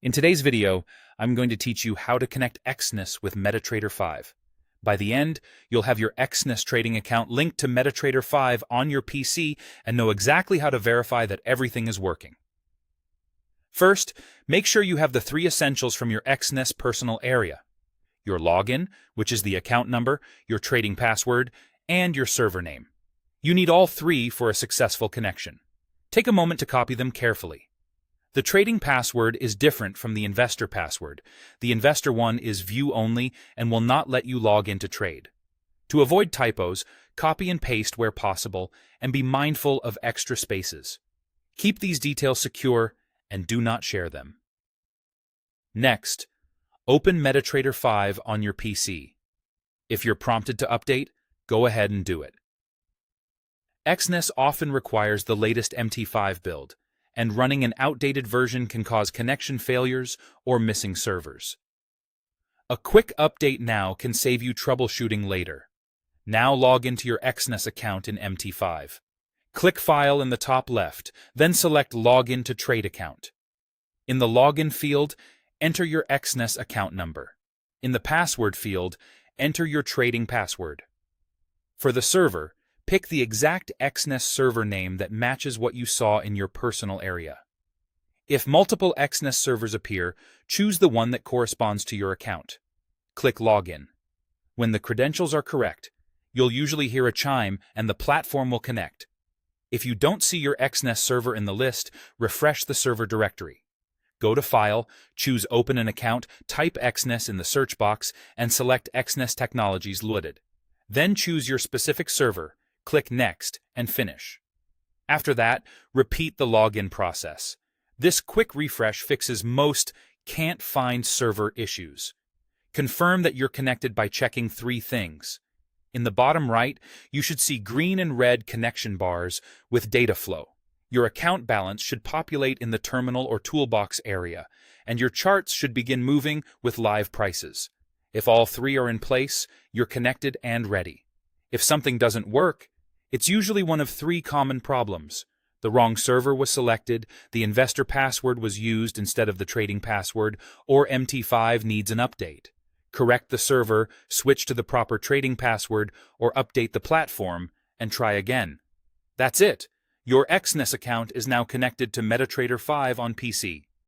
In today's video, I'm going to teach you how to connect Exness with Metatrader 5. By the end, you'll have your Exness trading account linked to Metatrader 5 on your PC and know exactly how to verify that everything is working. First, make sure you have the three essentials from your Exness personal area: your login, which is the account number, your trading password, and your server name. You need all three for a successful connection. Take a moment to copy them carefully. The trading password is different from the investor password. The investor one is view-only and will not let you log in to trade. To avoid typos, copy and paste where possible and be mindful of extra spaces. Keep these details secure and do not share them. Next, open Metatrader 5 on your PC. If you're prompted to update, go ahead and do it. Exness often requires the latest MT5 build, and running an outdated version can cause connection failures or missing servers. A quick update now can save you troubleshooting later. Now log into your Exness account in MT5. Click File in the top left, then select Login to Trade Account. In the Login field, enter your Exness account number. In the Password field, enter your trading password. For the server, pick the exact Exness server name that matches what you saw in your personal area. If multiple Exness servers appear, choose the one that corresponds to your account. Click Login. When the credentials are correct, you'll usually hear a chime and the platform will connect. If you don't see your Exness server in the list, refresh the server directory. Go to File, choose Open an Account, type Exness in the search box, and select Exness Technologies Limited. Then choose your specific server. Click Next and finish. After that, repeat the login process. This quick refresh fixes most can't find server issues. Confirm that you're connected by checking three things. In the bottom right, you should see green and red connection bars with data flow. Your account balance should populate in the terminal or toolbox area, and your charts should begin moving with live prices. If all three are in place, you're connected and ready. If something doesn't work, it's usually one of three common problems. The wrong server was selected, the investor password was used instead of the trading password, or MT5 needs an update. Correct the server, switch to the proper trading password, or update the platform, and try again. That's it. Your Exness account is now connected to Metatrader 5 on PC.